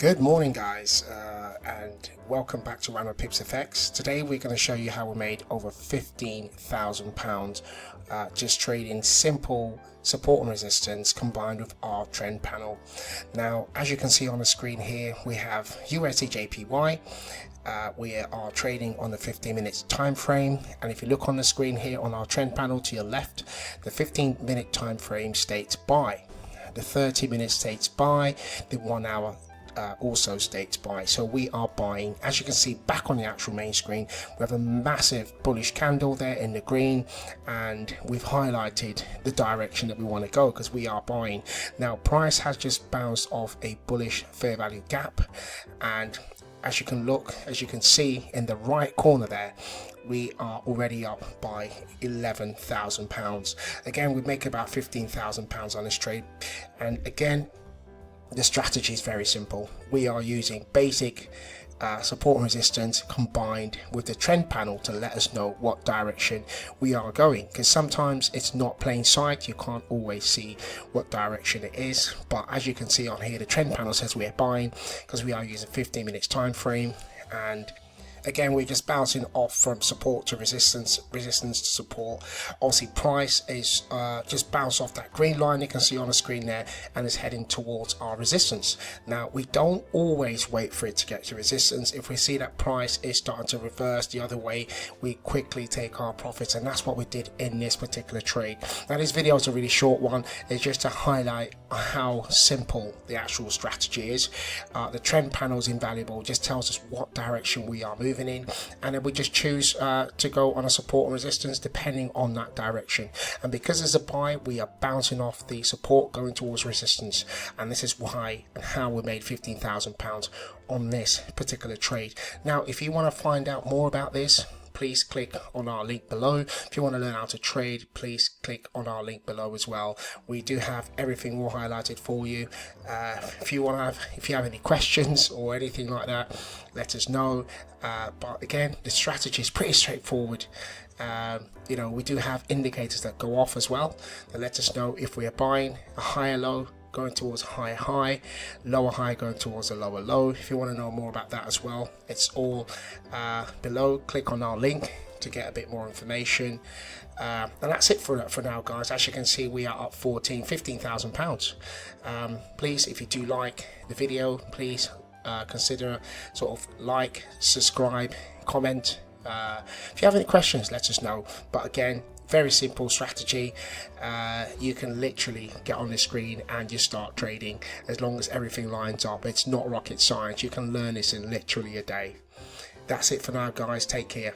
Good morning guys, and welcome back to Rhino Pips FX. Today we're going to show you how we made over £15,000 just trading simple support and resistance combined with our trend panel. Now as you can see on the screen here, we have 𝐦𝐤𝐬𝐽. We are trading on the 15 minutes time frame, and if you look on the screen here on our trend panel to your left, the 15-minute time frame states buy, the 30 minutes states buy, the 1 hour also states buy. So we are buying. As you can see back on the actual main screen, we have a massive bullish candle there in the green, and we've highlighted the direction that we want to go because we are buying. Now price has just bounced off a bullish fair value gap, and as you can see in the right corner there, we are already up by £11,000. Again, we make about £15,000 on this trade, and again the strategy is very simple. We are using basic support and resistance combined with the trend panel to let us know what direction we are going, because sometimes it's not plain sight, you can't always see what direction it is. But as you can see on here, the trend panel says we are buying because we are using 15 minutes time frame, and again we're just bouncing off from support to resistance, resistance to support. Obviously price is just bounced off that green line you can see on the screen there, and is heading towards our resistance. Now we don't always wait for it to get to resistance. If we see that price is starting to reverse the other way, we quickly take our profits, and that's what we did in this particular trade. Now this video is a really short one. It's just to highlight how simple the actual strategy is. The trend panel is invaluable, it just tells us what direction we are moving in, and then we just choose to go on a support and resistance depending on that direction. And because there's a buy, we are bouncing off the support going towards resistance, and this is why and how we made £15,000 on this particular trade. Now if you want to find out more about this, please click on our link below. If you want to learn how to trade, please click on our link below as well. We do have everything all highlighted for you. If you have any questions or anything like that, let us know. But again, the strategy is pretty straightforward. You know, we do have indicators that go off as well that let us know if we are buying a higher low going towards a higher high, lower high going towards a lower low. If you want to know more about that as well, it's all below. Click on our link to get a bit more information. And that's it for now guys. As you can see, we are up £15,000. Please, if you do like the video, please consider sort of like, subscribe, comment. If you have any questions, let us know. But again, very simple strategy. You can literally get on the screen and just start trading as long as everything lines up. It's not rocket science. You can learn this in literally a day. That's it for now guys. Take care.